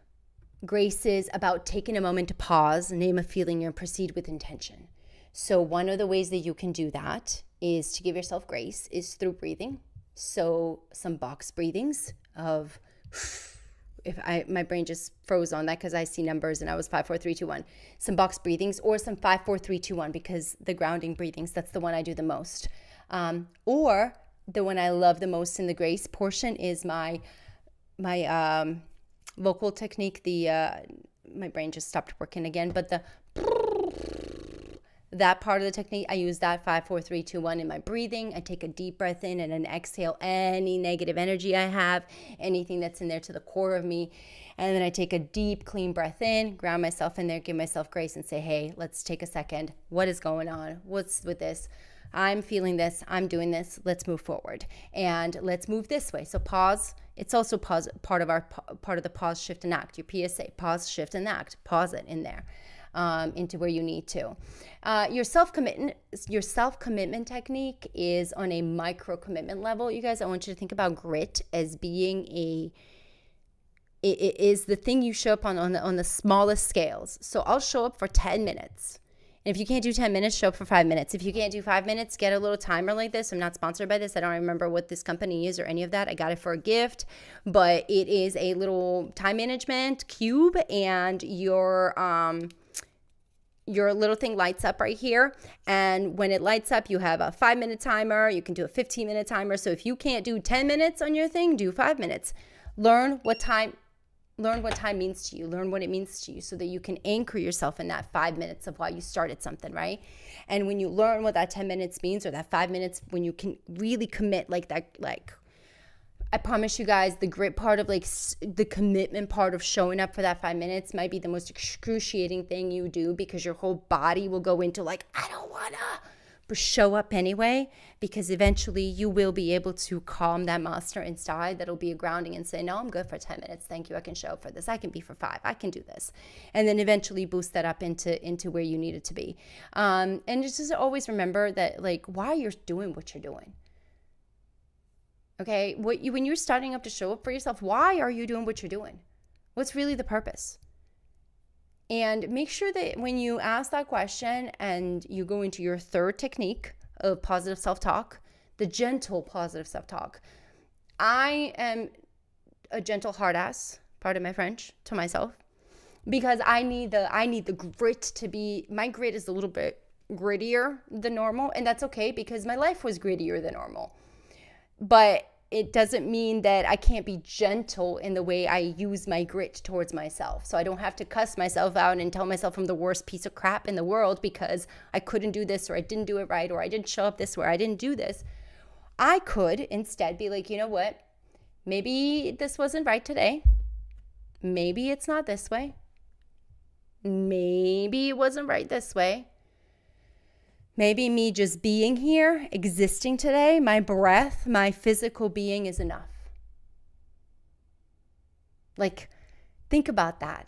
Grace is about taking a moment to pause, name a feeling, and proceed with intention. So one of the ways that you can do that is to give yourself grace is through breathing. So some box breathings of, my brain just froze on that because I see numbers and I was 5, 4, 3, 2, 1. Some box breathings or some 5, 4, 3, 2, 1 because the grounding breathings, that's the one I do the most. Or the one I love the most in the grace portion is my vocal technique. My brain just stopped working again, but that part of the technique, I use that 5, 4, 3, 2, 1 in my breathing. I take a deep breath in and then exhale any negative energy I have, anything that's in there to the core of me. And then I take a deep, clean breath in, ground myself in there, give myself grace and say, hey, let's take a second. What is going on? What's with this? I'm feeling this. I'm doing this. Let's move forward. And let's move this way. So pause. It's also part of the pause, shift, and act. Your PSA, pause, shift, and act. Pause it in there. Into where you need to. Your self-commitment technique is on a micro commitment level. You guys, I want you to think about grit as being it is the thing you show up on the smallest scales. So I'll show up for 10 minutes. And if you can't do 10 minutes, show up for 5 minutes. If you can't do 5 minutes, get a little timer like this. I'm not sponsored by this. I don't remember what this company is or any of that. I got it for a gift, but it is a little time management cube, and your little thing lights up right here. And when it lights up, you have a 5-minute timer. You can do a 15-minute timer. So if you can't do 10 minutes on your thing, do 5 minutes. Learn what time means to you. Learn what it means to you so that you can anchor yourself in that 5 minutes of why you started something, right? And when you learn what that 10 minutes means, or that 5 minutes, when you can really commit like that, like I promise you guys, the grit part of like the commitment part of showing up for that 5 minutes might be the most excruciating thing you do, because your whole body will go into like, I don't wanna, but show up anyway, because eventually you will be able to calm that monster inside that'll be a grounding and say, no, I'm good for 10 minutes. Thank you. I can show up for this. I can be for 5. I can do this. And then eventually boost that up into where you need it to be. And just always remember that, like, why you're doing what you're doing. Okay, when you're starting up to show up for yourself, why are you doing what you're doing? What's really the purpose? And make sure that when you ask that question and you go into your third technique of positive self-talk, the gentle positive self-talk. I am a gentle hard ass, pardon my French, to myself, because I need the grit to be, my grit is a little bit grittier than normal, and that's okay because my life was grittier than normal. But it doesn't mean that I can't be gentle in the way I use my grit towards myself. So I don't have to cuss myself out and tell myself I'm the worst piece of crap in the world because I couldn't do this, or I didn't do it right, or I didn't show up this way, or I didn't do this. I could instead be like, you know what? Maybe this wasn't right today. Maybe it's not this way. Maybe it wasn't right this way. Maybe me just being here, existing today, my breath, my physical being is enough. Like, think about that.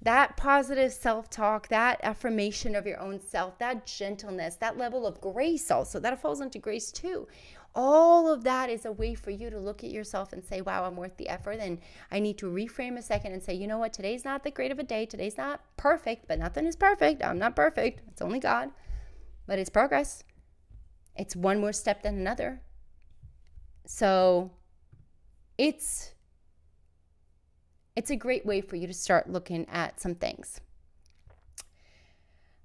That positive self-talk, that affirmation of your own self, that gentleness, that level of grace also, that falls into grace too. All of that is a way for you to look at yourself and say, wow, I'm worth the effort. And I need to reframe a second and say, you know what? Today's not that great of a day. Today's not perfect, but nothing is perfect. I'm not perfect. It's only God. But it's progress. It's one more step than another. So it's a great way for you to start looking at some things.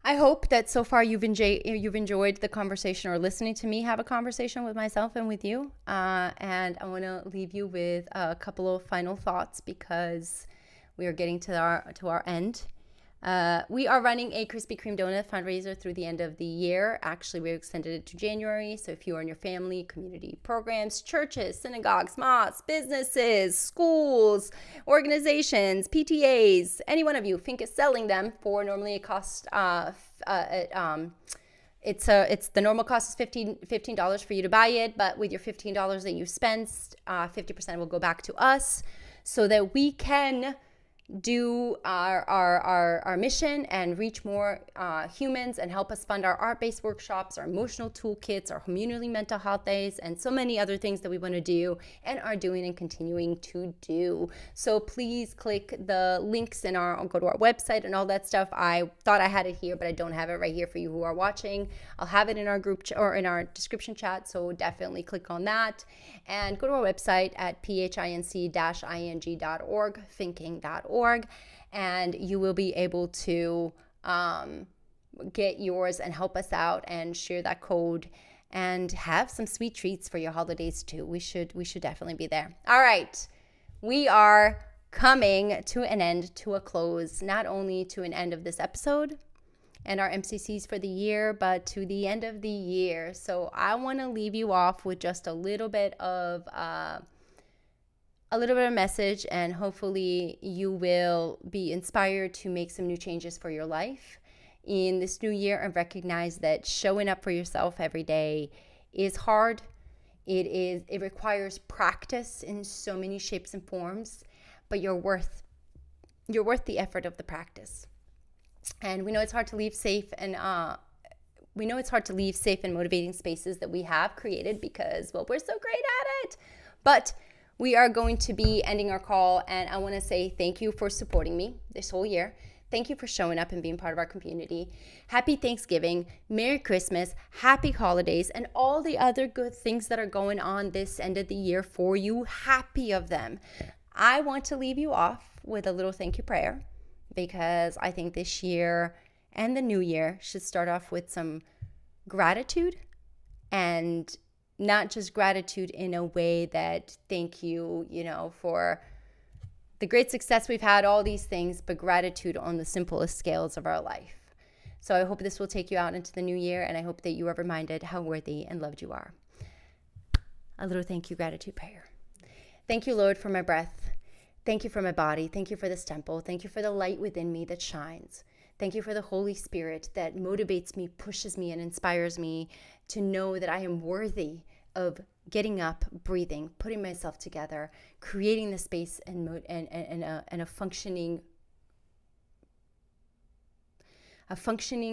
I hope that so far you've enjoyed the conversation, or listening to me have a conversation with myself and with you. And I want to leave you with a couple of final thoughts because we are getting to our end. We are running a Krispy Kreme donut fundraiser through the end of the year. Actually, we extended it to January. So if you and your family, community programs, churches, synagogues, mosques, businesses, schools, organizations, PTAs, any one of you think is selling them for normally it costs it's the normal cost is $15 for you to buy it, but with your $15 that you spend, 50% will go back to us so that we can do our mission and reach more humans and help us fund our art-based workshops, our emotional toolkits, our community mental health days, and so many other things that we want to do and are doing and continuing to do. So please click the links go to our website and all that stuff. I thought I had it here, but I don't have it right here for you who are watching. I'll have it in our group or in our description chat, so definitely click on that and go to our website at phinc-ing.org, thinking.org, and you will be able to get yours and help us out and share that code and have some sweet treats for your holidays too. We should definitely be there. All right, we are coming to an end, to a close, not only to an end of this episode and our MCCs for the year, but to the end of the year. So I want to leave you off with just a little bit of a message, and hopefully you will be inspired to make some new changes for your life in this new year and recognize that showing up for yourself every day is hard. It requires practice in so many shapes and forms, but you're worth the effort of the practice. And we know it's hard to leave safe and motivating spaces that we have created because, well, we're so great at it. But we are going to be ending our call, and I want to say thank you for supporting me this whole year. Thank you for showing up and being part of our community. Happy Thanksgiving, Merry Christmas, Happy Holidays, and all the other good things that are going on this end of the year for you. Happy of them. I want to leave you off with a little thank you prayer, because I think this year and the new year should start off with some gratitude, and not just gratitude in a way that thank you, for the great success we've had, all these things, but gratitude on the simplest scales of our life. So I hope this will take you out into the new year, and I hope that you are reminded how worthy and loved you are. A little thank you gratitude prayer. Thank you, Lord, for my breath. Thank you for my body. Thank you for this temple. Thank you for the light within me that shines. Thank you for the Holy Spirit that motivates me, pushes me, and inspires me to know that I am worthy of getting up, breathing, putting myself together, creating the space and a functioning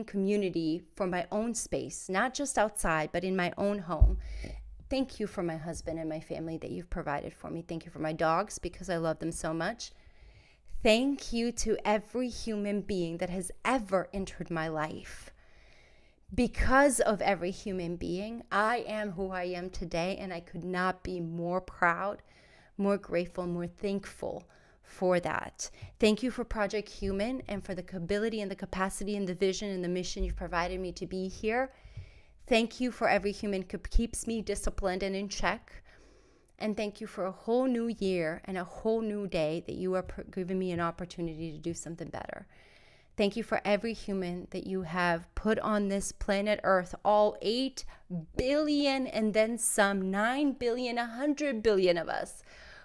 community for my own space, not just outside, but in my own home. Thank you for my husband and my family that you've provided for me. Thank you for my dogs, because I love them so much. Thank you to every human being that has ever entered my life. Because of every human being, I am who I am today, and I could not be more proud, more grateful, more thankful for that. Thank you for Project Human and for the ability and the capacity and the vision and the mission you've provided me to be here. Thank you for every human who keeps me disciplined and in check. And thank you for a whole new year and a whole new day that you are giving me an opportunity to do something better. Thank you for every human that you have put on this planet Earth, all 8 billion and then some, 9 billion, 100 billion of us,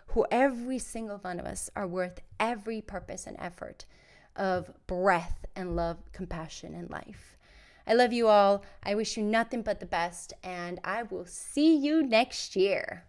who every single one of us are worth every purpose and effort of breath and love, compassion, and life. I love you all. I wish you nothing but the best, and I will see you next year.